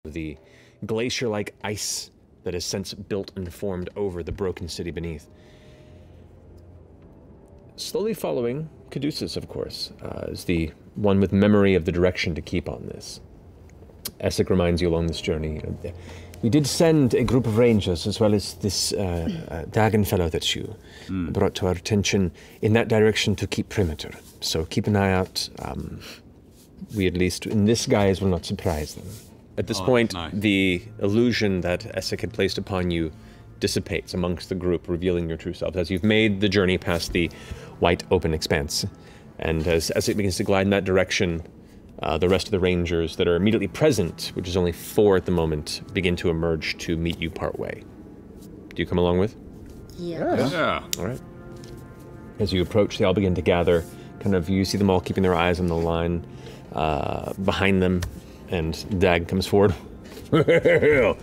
the glacier-like ice that has since built and formed over the broken city beneath. Slowly following Caduceus, of course, is the one with memory of the direction to keep on this. Essek reminds you along this journey. We did send a group of rangers, as well as this Dagon fellow that you brought to our attention, in that direction to keep perimeter. So keep an eye out. We, at least in this guise, will not surprise them. At this point, the illusion that Essek had placed upon you dissipates amongst the group, revealing your true self, as you've made the journey past the white open expanse. And as it begins to glide in that direction, the rest of the rangers that are immediately present, which is only 4 at the moment, begin to emerge to meet you partway. Do you come along with? Yeah. All right. As you approach, they all begin to gather. Kind of, you see them all keeping their eyes on the line behind them, and Dag comes forward. Well,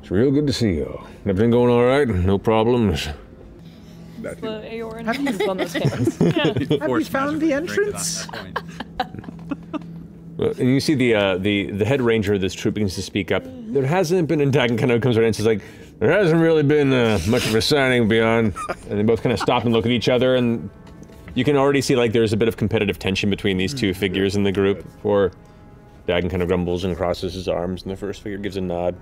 it's real good to see you. Everything going all right? No problems? The Aeor and on those cameras. Have you found the entrance? Well, and you see the head ranger of this troop begins to speak up. There hasn't been, and Dagon kind of comes around and says, like, there hasn't really been much of a signing beyond. And they both kind of stop and look at each other, and you can already see, like, there's a bit of competitive tension between these two figures in the group, before Dagon kind of grumbles and crosses his arms, and the first figure gives a nod.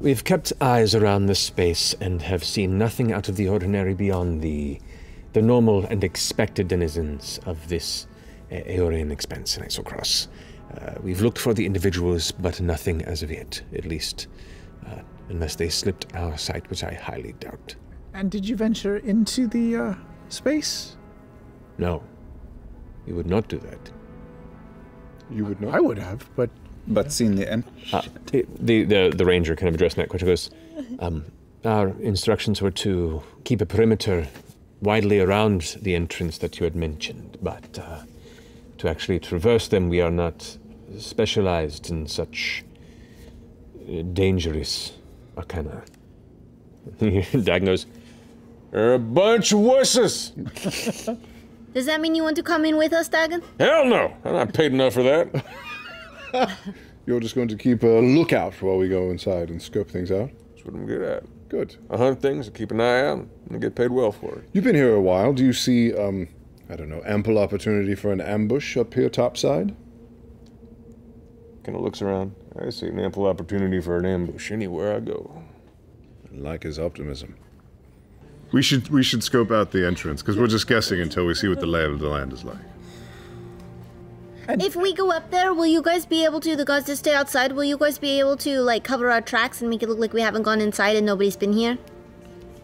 We've kept eyes around this space and have seen nothing out of the ordinary beyond the normal and expected denizens of this Aeorian expanse in Eiselcross. We've looked for the individuals, but nothing as of yet, at least, unless they slipped our sight, which I highly doubt. And did you venture into the space? No, you would not do that. You would not? I would have, but seen the end. The ranger kind of addressing that question goes, our instructions were to keep a perimeter widely around the entrance that you had mentioned, but to actually traverse them, we are not specialized in such dangerous arcana. Dag goes, "You're a bunch of wusses!" Does that mean you want to come in with us, Dagon? Hell no! I'm not paid enough for that. You're just going to keep a lookout while we go inside and scope things out? That's what I'm good at. Good. I hunt things, I keep an eye out, and I get paid well for it. You've been here a while. Do you see, I don't know, ample opportunity for an ambush up here topside? Kind of looks around. I see an ample opportunity for an ambush anywhere I go. I like his optimism. We should scope out the entrance, because we're just guessing until we see what the lay of the land is like. If we go up there, will you guys be able to, the guys that stay outside, will you guys be able to, like, cover our tracks and make it look like we haven't gone inside and nobody's been here?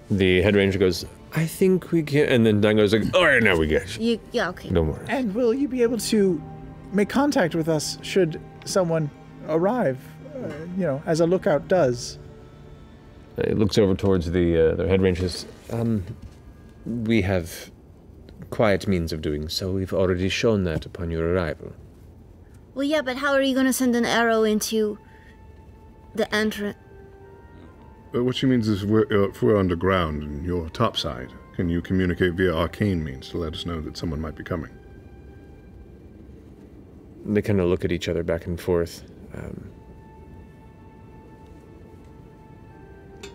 The head ranger goes, I think we can, and then Dan goes like, all right, now we get you. Yeah, okay. Don't worry. And will you be able to make contact with us should someone arrive, as a lookout does? It looks over towards the head rangers. We have quiet means of doing so. We've already shown that upon your arrival. Well, yeah, but how are you going to send an arrow into the entrance? What she means is if we're underground and you're topside, can you communicate via arcane means to let us know that someone might be coming? They kind of look at each other back and forth.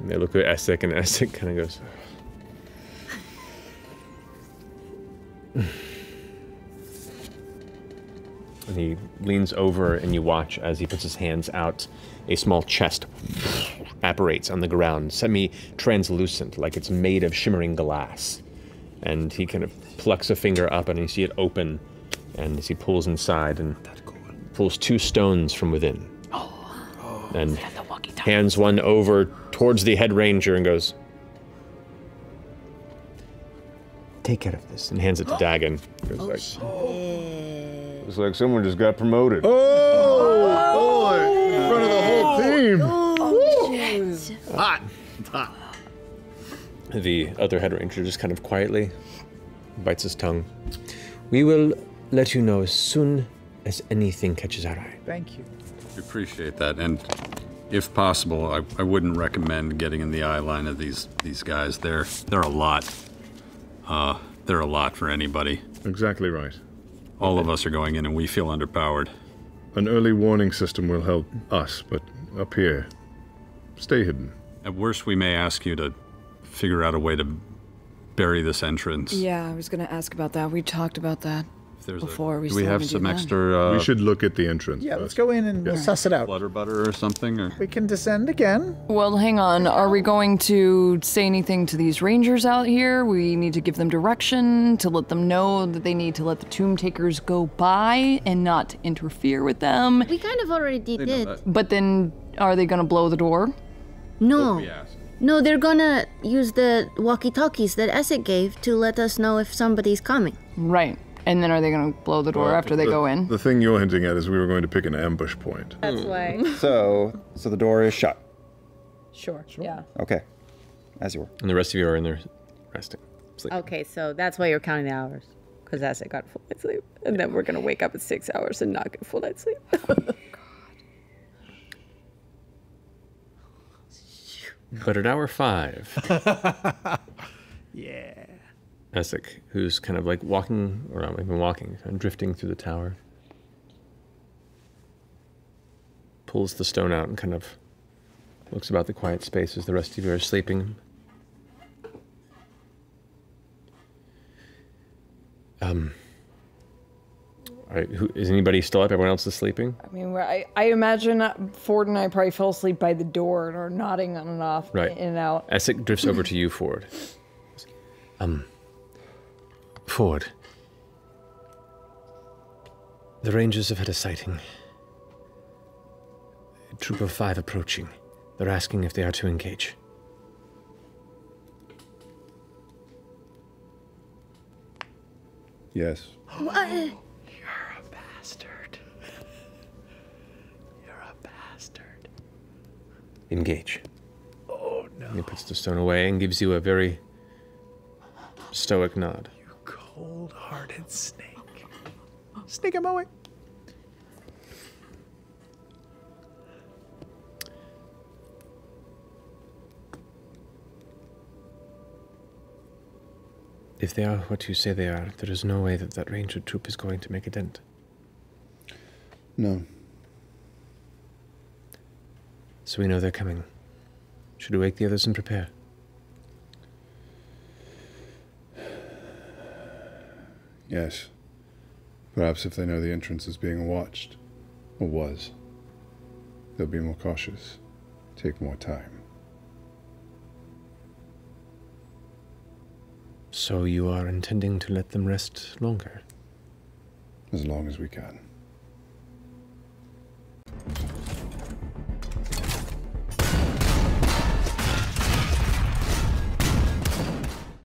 They look at Essek, and Essek kind of goes... And he leans over, and you watch as he puts his hands out. A small chest apparates on the ground, semi-translucent, like it's made of shimmering glass. And he kind of plucks a finger up, and you see it open. And as he pulls inside, and pulls 2 stones from within. And hands one over towards the head ranger and goes, take care of this, and hands it to Dagon. It's like someone just got promoted. Oh, boy! In front of the whole team. Hot. The other head ranger just kind of quietly bites his tongue. We will let you know as soon as anything catches our eye. Thank you. We appreciate that, and if possible, I wouldn't recommend getting in the eye line of these guys. They're a lot. They're a lot for anybody. Exactly right. All of us are going in, and we feel underpowered. An early warning system will help us, but up here, stay hidden. At worst, we may ask you to figure out a way to bury this entrance. Yeah, I was gonna ask about that. We talked about that before. Do we have some extra... we should look at the entrance Yeah, first. let's go in and suss it out. Flutter butter or something? Or? We can descend again. Well, hang on. Are we going to say anything to these rangers out here? We need to give them direction, to let them know that they need to let the tomb takers go by and not interfere with them. We kind of already did. But then, are they gonna blow the door? No. We ask. No, they're gonna use the walkie-talkies that Essex gave to let us know if somebody's coming. Right. And then are they gonna blow the door after they go in? The thing you're hinting at is we were going to pick an ambush point. That's why. So the door is shut. Sure. Yeah. Okay. As you were. And the rest of you are in there resting, sleeping. Okay, so that's why you're counting the hours. Because as I got full night's sleep. And then we're going to wake up at 6 hours and not get full night's sleep. But at hour 5, Yeah. Essek, who's kind of like walking, or not even walking, kind of drifting through the tower, pulls the stone out and kind of looks about the quiet space as the rest of you are sleeping. All right, is anybody still up? Everyone else is sleeping? I mean, I imagine Ford and I probably fell asleep by the door and are nodding on and off, Right. in and out. Essek drifts over to you, Ford. Ford. The Rangers have had a sighting. A troop of 5 approaching. They're asking if they are to engage. Yes. What? You're a bastard. You're a bastard. Engage. Oh, no. He puts the stone away and gives you a very stoic nod. You cold-hearted snake. Snake him away. If they are what you say they are, there is no way that that ranger troop is going to make a dent. No. So we know they're coming. Should we wake the others and prepare? Yes. Perhaps if they know the entrance is being watched, or was, they'll be more cautious, take more time. So you are intending to let them rest longer? As long as we can.